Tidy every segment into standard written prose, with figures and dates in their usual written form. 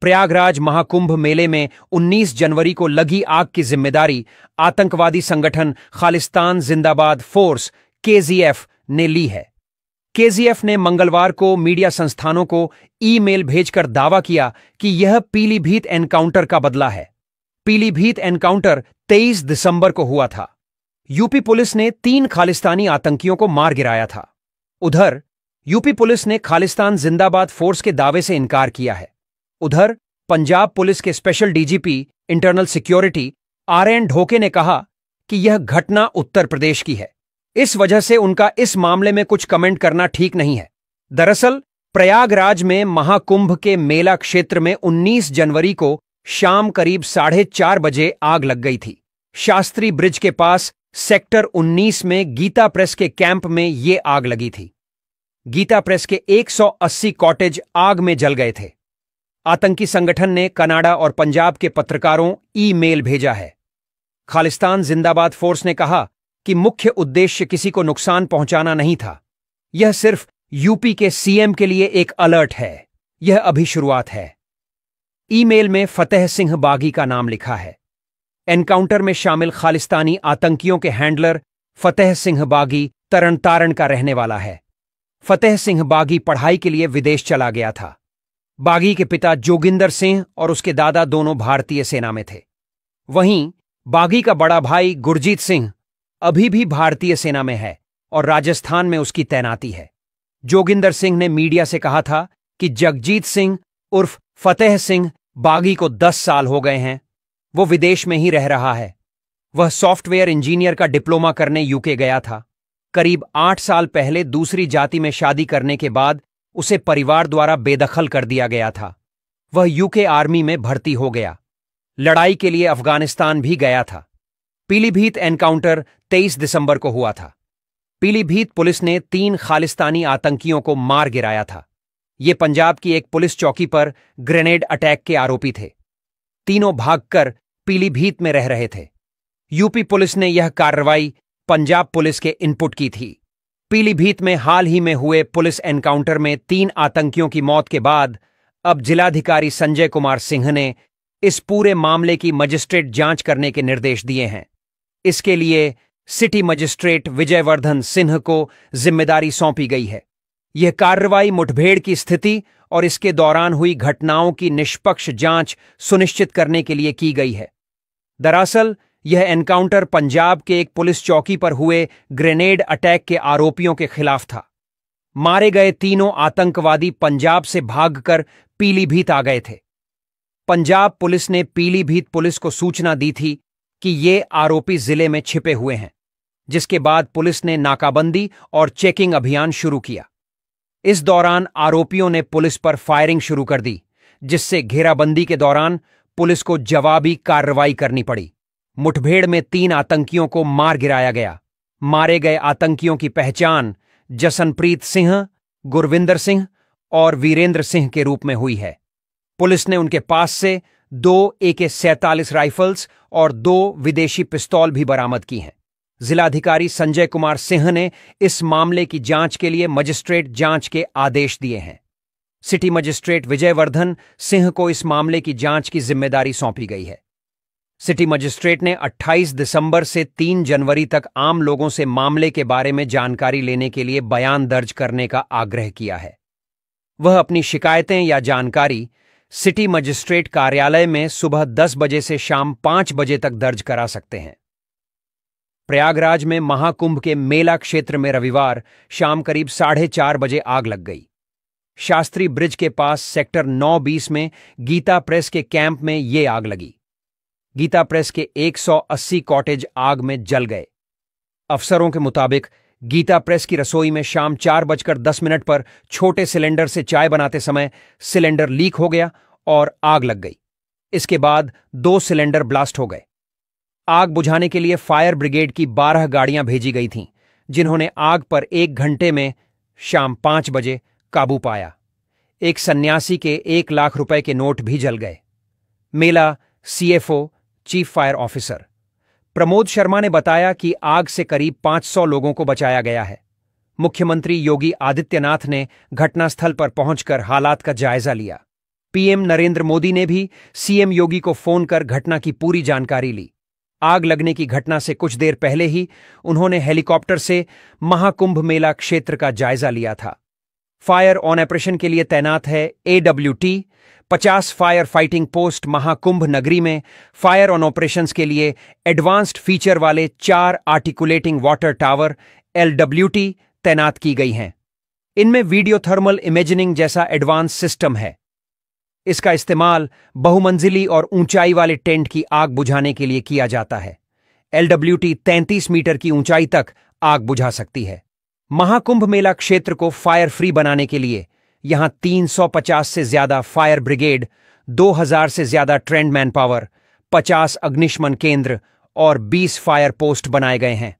प्रयागराज महाकुंभ मेले में 19 जनवरी को लगी आग की जिम्मेदारी आतंकवादी संगठन खालिस्तान जिंदाबाद फोर्स केजीएफ ने ली है। केजीएफ ने मंगलवार को मीडिया संस्थानों को ईमेल भेजकर दावा किया कि यह पीलीभीत एनकाउंटर का बदला है। पीलीभीत एनकाउंटर 23 दिसंबर को हुआ था। यूपी पुलिस ने 3 खालिस्तानी आतंकियों को मार गिराया था। उधर यूपी पुलिस ने खालिस्तान जिंदाबाद फोर्स के दावे से इनकार किया है। उधर पंजाब पुलिस के special DGP internal security RN Dhoke ने कहा कि यह घटना उत्तर प्रदेश की है, इस वजह से उनका इस मामले में कुछ कमेंट करना ठीक नहीं है। दरअसल प्रयागराज में महाकुंभ के मेला क्षेत्र में 19 जनवरी को शाम करीब 4:30 बजे आग लग गई थी। शास्त्री ब्रिज के पास सेक्टर 19 में गीता प्रेस के कैंप में ये आग लगी थी। गीता प्रेस के 180 कॉटेज आग में जल गए थे। आतंकी संगठन ने कनाडा और पंजाब के पत्रकारों ईमेल भेजा है। खालिस्तान जिंदाबाद फोर्स ने कहा कि मुख्य उद्देश्य किसी को नुकसान पहुंचाना नहीं था। यह सिर्फ यूपी के सीएम के लिए एक अलर्ट है। यह अभी शुरुआत है। ईमेल में फतेह सिंह बागी का नाम लिखा है। एनकाउंटर में शामिल खालिस्तानी आतंकियों के हैंडलर फतेह सिंह बागी तरनतारण का रहने वाला है। फतेह सिंह बागी पढ़ाई के लिए विदेश चला गया था। बागी के पिता जोगिंदर सिंह और उसके दादा दोनों भारतीय सेना में थे। वहीं बागी का बड़ा भाई गुरजीत सिंह अभी भी भारतीय सेना में है और राजस्थान में उसकी तैनाती है। जोगिंदर सिंह ने मीडिया से कहा था कि जगजीत सिंह उर्फ फतेह सिंह बागी को 10 साल हो गए हैं। वो विदेश में ही रह रहा है। वह सॉफ्टवेयर इंजीनियर का डिप्लोमा करने यूके गया था। करीब 8 साल पहले दूसरी जाति में शादी करने के बाद उसे परिवार द्वारा बेदखल कर दिया गया था। वह यूके आर्मी में भर्ती हो गया। लड़ाई के लिए अफगानिस्तान भी गया था। पीलीभीत एनकाउंटर 23 दिसंबर को हुआ था। पीलीभीत पुलिस ने 3 खालिस्तानी आतंकियों को मार गिराया था। ये पंजाब की एक पुलिस चौकी पर ग्रेनेड अटैक के आरोपी थे। तीनों भागकर पीलीभीत में रह रहे थे। यूपी पुलिस ने यह कार्रवाई पंजाब पुलिस के इनपुट की थी। पीलीभीत में हाल ही में हुए पुलिस एनकाउंटर में 3 आतंकियों की मौत के बाद अब जिलाधिकारी संजय कुमार सिंह ने इस पूरे मामले की मजिस्ट्रेट जांच करने के निर्देश दिए हैं। इसके लिए सिटी मजिस्ट्रेट विजयवर्धन सिंह को जिम्मेदारी सौंपी गई है। यह कार्रवाई मुठभेड़ की स्थिति और इसके दौरान हुई घटनाओं की निष्पक्ष जांच सुनिश्चित करने के लिए की गई है। दरअसल यह एनकाउंटर पंजाब के एक पुलिस चौकी पर हुए ग्रेनेड अटैक के आरोपियों के खिलाफ था। मारे गए तीनों आतंकवादी पंजाब से भागकर पीलीभीत आ गए थे। पंजाब पुलिस ने पीलीभीत पुलिस को सूचना दी थी कि ये आरोपी जिले में छिपे हुए हैं, जिसके बाद पुलिस ने नाकाबंदी और चेकिंग अभियान शुरू किया। इस दौरान आरोपियों ने पुलिस पर फायरिंग शुरू कर दी, जिससे घेराबंदी के दौरान पुलिस को जवाबी कार्रवाई करनी पड़ी। मुठभेड़ में 3 आतंकियों को मार गिराया गया। मारे गए आतंकियों की पहचान जसनप्रीत सिंह, गुरविंदर सिंह और वीरेंद्र सिंह के रूप में हुई है। पुलिस ने उनके पास से 2 AK-47 राइफल्स और 2 विदेशी पिस्तौल भी बरामद की हैं। जिलाधिकारी संजय कुमार सिंह ने इस मामले की जांच के लिए मजिस्ट्रेट जांच के आदेश दिए हैं। सिटी मजिस्ट्रेट विजयवर्धन सिंह को इस मामले की जांच की जिम्मेदारी सौंपी गई है। सिटी मजिस्ट्रेट ने 28 दिसंबर से 3 जनवरी तक आम लोगों से मामले के बारे में जानकारी लेने के लिए बयान दर्ज करने का आग्रह किया है। वह अपनी शिकायतें या जानकारी सिटी मजिस्ट्रेट कार्यालय में सुबह 10 बजे से शाम 5 बजे तक दर्ज करा सकते हैं। प्रयागराज में महाकुंभ के मेला क्षेत्र में रविवार शाम करीब 4:30 बजे आग लग गई। शास्त्री ब्रिज के पास सेक्टर 9-20 में गीता प्रेस के कैंप में ये आग लगी। गीता प्रेस के 180 कॉटेज आग में जल गए। अफसरों के मुताबिक गीता प्रेस की रसोई में शाम 4:10 पर छोटे सिलेंडर से चाय बनाते समय सिलेंडर लीक हो गया और आग लग गई। इसके बाद 2 सिलेंडर ब्लास्ट हो गए। आग बुझाने के लिए फायर ब्रिगेड की 12 गाड़ियां भेजी गई थीं, जिन्होंने आग पर 1 घंटे में शाम 5 बजे काबू पाया। एक सन्यासी के 1 लाख रुपए के नोट भी जल गए। मेला CFO chief fire officer Pramod Sharma ने बताया कि आग से करीब 500 लोगों को बचाया गया है। मुख्यमंत्री योगी आदित्यनाथ ने घटनास्थल पर पहुंचकर हालात का जायजा लिया। पीएम नरेंद्र मोदी ने भी सीएम योगी को फोन कर घटना की पूरी जानकारी ली। आग लगने की घटना से कुछ देर पहले ही उन्होंने हेलीकॉप्टर से महाकुंभ मेला क्षेत्र का जायजा लिया था। फायर ऑन ऑपरेशन के लिए तैनात है AWT। 50 fire fighting post Mahakumbh नगरी में फायर ऑन ऑपरेशंस के लिए एडवांस्ड फीचर वाले 4 आर्टिकुलेटिंग वाटर टावर LWT तैनात की गई हैं। इनमें वीडियो थर्मल इमेजिंग जैसा एडवांस सिस्टम है। इसका इस्तेमाल बहुमंजिली और ऊंचाई वाले टेंट की आग बुझाने के लिए किया जाता है। LWT 33 मीटर की ऊंचाई तक आग बुझा सकती है। महाकुंभ मेला क्षेत्र को फायर फ्री बनाने के लिए यहां 350 से ज्यादा फायर ब्रिगेड, 2000 से ज्यादा ट्रेंड मैन पावर, 50 अग्निशमन केंद्र और 20 फायर पोस्ट बनाए गए हैं।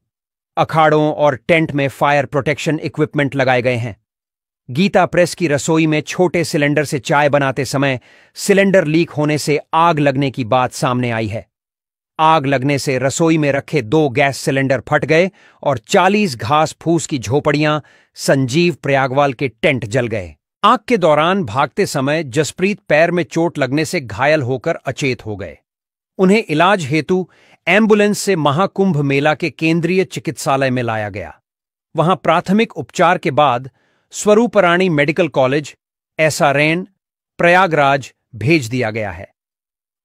अखाड़ों और टेंट में फायर प्रोटेक्शन इक्विपमेंट लगाए गए हैं। गीता प्रेस की रसोई में छोटे सिलेंडर से चाय बनाते समय सिलेंडर लीक होने से आग लगने की बात सामने आई है। आग लगने से रसोई में रखे 2 गैस सिलेंडर फट गए और 40 घास फूस की झोपड़ियां संजीव प्रयागवाल के टेंट जल गए। आग के दौरान भागते समय जसप्रीत पैर में चोट लगने से घायल होकर अचेत हो गए। उन्हें इलाज हेतु एम्बुलेंस से महाकुंभ मेला के केंद्रीय चिकित्सालय में लाया गया। वहां प्राथमिक उपचार के बाद Swaroop Rani medical college, SRN, Prayagraj भेज दिया गया है।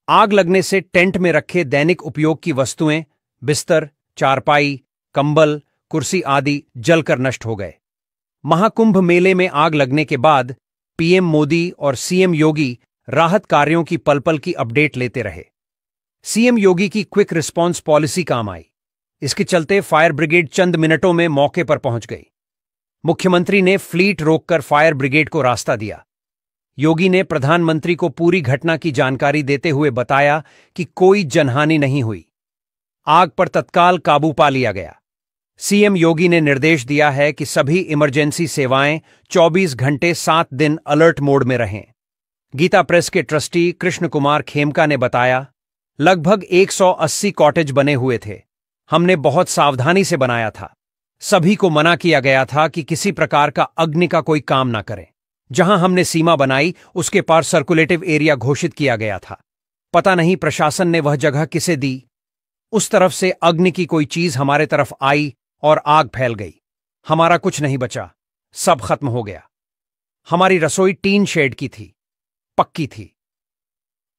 आग लगने से टेंट में रखे दैनिक उपयोग की वस्तुएं, बिस्तर, चारपाई, कंबल, कुर्सी आदि जलकर नष्ट हो गए। महाकुंभ मेले में आग लगने के बाद पीएम मोदी और सीएम योगी राहत कार्यों की पल पल की अपडेट लेते रहे। सीएम योगी की क्विक रिस्पांस पॉलिसी काम आई। इसके चलते फायर ब्रिगेड चंद मिनटों में मौके पर पहुंच गई। मुख्यमंत्री ने फ्लीट रोककर फायर ब्रिगेड को रास्ता दिया। योगी ने प्रधानमंत्री को पूरी घटना की जानकारी देते हुए बताया कि कोई जनहानि नहीं हुई। आग पर तत्काल काबू पा लिया गया। सीएम योगी ने निर्देश दिया है कि सभी इमरजेंसी सेवाएं 24 घंटे 7 दिन अलर्ट मोड में रहें। गीता प्रेस के ट्रस्टी कृष्ण कुमार खेमका ने बताया, लगभग 180 कॉटेज बने हुए थे। हमने बहुत सावधानी से बनाया था। सभी को मना किया गया था कि किसी प्रकार का अग्नि का कोई काम ना करें। जहां हमने सीमा बनाई उसके पार सर्कुलेटिव एरिया घोषित किया गया था। पता नहीं प्रशासन ने वह जगह किसे दी। उस तरफ से अग्नि की कोई चीज हमारे तरफ आई और आग फैल गई। हमारा कुछ नहीं बचा, सब खत्म हो गया। हमारी रसोई टीन शेड की थी, पक्की थी।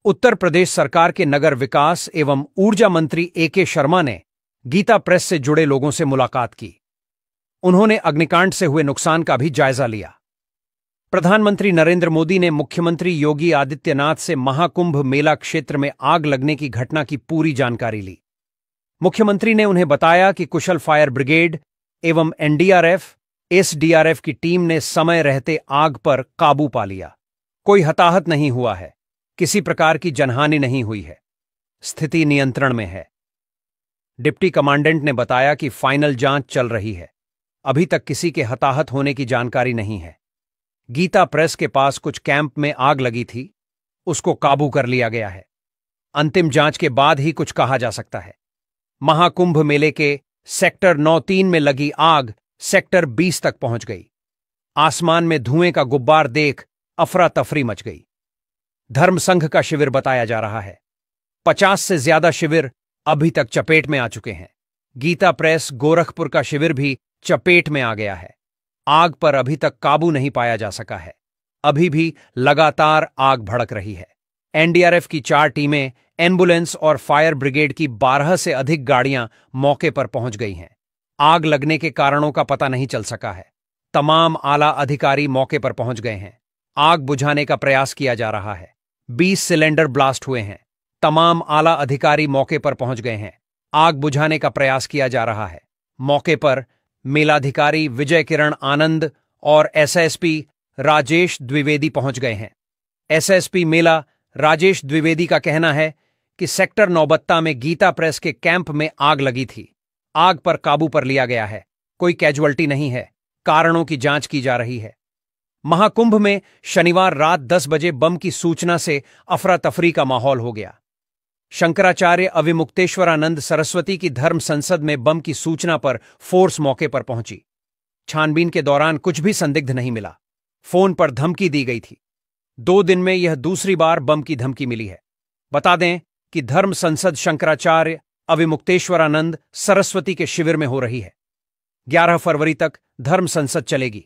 उत्तर प्रदेश सरकार के नगर विकास एवं ऊर्जा मंत्री AK शर्मा ने गीता प्रेस से जुड़े लोगों से मुलाकात की। उन्होंने अग्निकांड से हुए नुकसान का भी जायजा लिया। प्रधानमंत्री नरेंद्र मोदी ने मुख्यमंत्री योगी आदित्यनाथ से महाकुंभ मेला क्षेत्र में आग लगने की घटना की पूरी जानकारी ली। मुख्यमंत्री ने उन्हें बताया कि कुशल फायर ब्रिगेड एवं NDRF, SDRF की टीम ने समय रहते आग पर काबू पा लिया। कोई हताहत नहीं हुआ है, किसी प्रकार की जनहानि नहीं हुई है, स्थिति नियंत्रण में है। डिप्टी कमांडेंट ने बताया कि फाइनल जांच चल रही है। अभी तक किसी के हताहत होने की जानकारी नहीं है। गीता प्रेस के पास कुछ कैंप में आग लगी थी, उसको काबू कर लिया गया है। अंतिम जांच के बाद ही कुछ कहा जा सकता है। महाकुंभ मेले के सेक्टर 9-3 में लगी आग सेक्टर 20 तक पहुंच गई। आसमान में धुएं का गुब्बार देख अफरा तफरी मच गई। धर्म संघ का शिविर बताया जा रहा है। 50 से ज्यादा शिविर अभी तक चपेट में आ चुके हैं। गीता प्रेस गोरखपुर का शिविर भी चपेट में आ गया है। आग पर अभी तक काबू नहीं पाया जा सका है। अभी भी लगातार आग भड़क रही है। NDRF की 4 टीमें, एम्बुलेंस और फायर ब्रिगेड की 12 से अधिक गाड़ियां मौके पर पहुंच गई हैं। आग लगने के कारणों का पता नहीं चल सका है। तमाम आला अधिकारी मौके पर पहुंच गए हैं। आग बुझाने का प्रयास किया जा रहा है। 20 सिलेंडर ब्लास्ट हुए हैं। तमाम आला अधिकारी मौके पर पहुंच गए हैं। आग बुझाने का प्रयास किया जा रहा है। मौके पर मेलाधिकारी विजय किरण आनंद और SSP राजेश द्विवेदी पहुंच गए हैं। SSP मेला राजेश द्विवेदी का कहना है कि सेक्टर नौबत्ता में गीता प्रेस के कैंप में आग लगी थी। आग पर काबू पर लिया गया है। कोई कैजुअल्टी नहीं है। कारणों की जांच की जा रही है। महाकुंभ में शनिवार रात 10 बजे बम की सूचना से अफरा तफरी का माहौल हो गया। शंकराचार्य अविमुक्तेश्वरानंद सरस्वती की धर्म संसद में बम की सूचना पर फोर्स मौके पर पहुंची। छानबीन के दौरान कुछ भी संदिग्ध नहीं मिला। फोन पर धमकी दी गई थी। 2 दिन में यह दूसरी बार बम की धमकी मिली है। बता दें कि धर्म संसद शंकराचार्य अविमुक्तेश्वरानंद सरस्वती के शिविर में हो रही है। 11 फरवरी तक धर्म संसद चलेगी।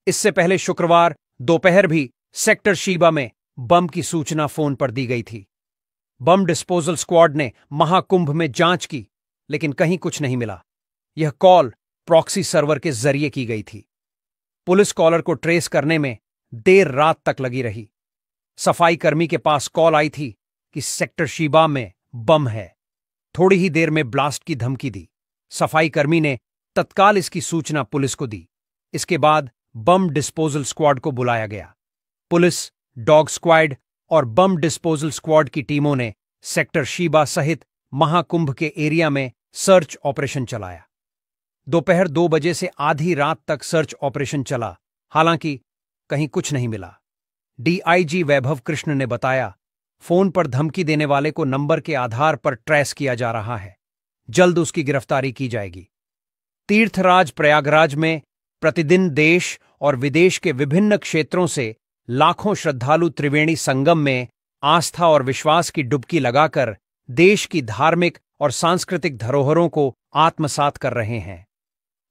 इससे पहले शुक्रवार दोपहर भी सेक्टर शीबा में बम की सूचना फोन पर दी गई थी। बम डिस्पोजल स्क्वाड ने महाकुंभ में जांच की, लेकिन कहीं कुछ नहीं मिला। यह कॉल प्रॉक्सी सर्वर के जरिए की गई थी। पुलिस कॉलर को ट्रेस करने में देर रात तक लगी रही। सफाई कर्मी के पास कॉल आई थी कि सेक्टर शीबा में बम है। थोड़ी ही देर में ब्लास्ट की धमकी दी। सफाई कर्मी ने तत्काल इसकी सूचना पुलिस को दी। इसके बाद बम डिस्पोजल स्क्वाड को बुलाया गया। पुलिस, डॉग स्क्वाड और बम डिस्पोजल स्क्वाड की टीमों ने सेक्टर शीबा सहित महाकुंभ के एरिया में सर्च ऑपरेशन चलाया। दोपहर 2 बजे से आधी रात तक सर्च ऑपरेशन चला, हालांकि कहीं कुछ नहीं मिला। डीआईजी वैभव कृष्ण ने बताया, फोन पर धमकी देने वाले को नंबर के आधार पर ट्रेस किया जा रहा है। जल्द उसकी गिरफ्तारी की जाएगी। तीर्थराज प्रयागराज में प्रतिदिन देश और विदेश के विभिन्न क्षेत्रों से लाखों श्रद्धालु त्रिवेणी संगम में आस्था और विश्वास की डुबकी लगाकर देश की धार्मिक और सांस्कृतिक धरोहरों को आत्मसात कर रहे हैं।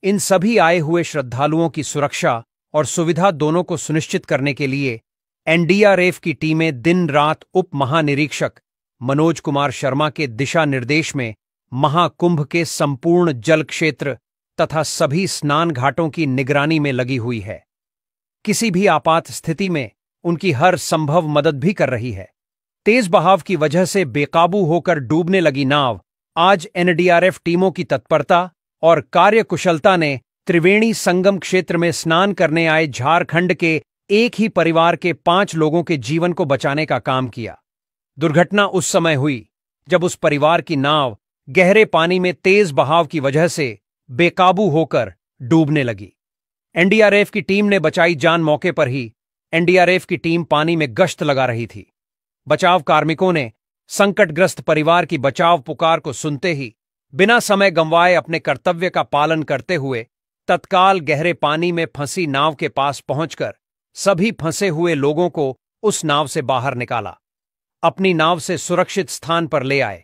इन सभी आए हुए श्रद्धालुओं की सुरक्षा और सुविधा दोनों को सुनिश्चित करने के लिए एनडीआरएफ की टीमें दिन रात उप महानिरीक्षक मनोज कुमार शर्मा के दिशा निर्देश में महाकुंभ के संपूर्ण जल क्षेत्र तथा सभी स्नान घाटों की निगरानी में लगी हुई है। किसी भी आपात स्थिति में उनकी हर संभव मदद भी कर रही है। तेज बहाव की वजह से बेकाबू होकर डूबने लगी नाव आज एनडीआरएफ टीमों की तत्परता और कार्यकुशलता ने त्रिवेणी संगम क्षेत्र में स्नान करने आए झारखंड के एक ही परिवार के 5 लोगों के जीवन को बचाने का काम किया। दुर्घटना उस समय हुई जब उस परिवार की नाव गहरे पानी में तेज बहाव की वजह से बेकाबू होकर डूबने लगी। एनडीआरएफ की टीम ने बचाई जान। मौके पर ही एनडीआरएफ की टीम पानी में गश्त लगा रही थी। बचाव कार्मिकों ने संकटग्रस्त परिवार की बचाव पुकार को सुनते ही बिना समय गंवाए अपने कर्तव्य का पालन करते हुए तत्काल गहरे पानी में फंसी नाव के पास पहुंचकर सभी फंसे हुए लोगों को उस नाव से बाहर निकाला, अपनी नाव से सुरक्षित स्थान पर ले आए।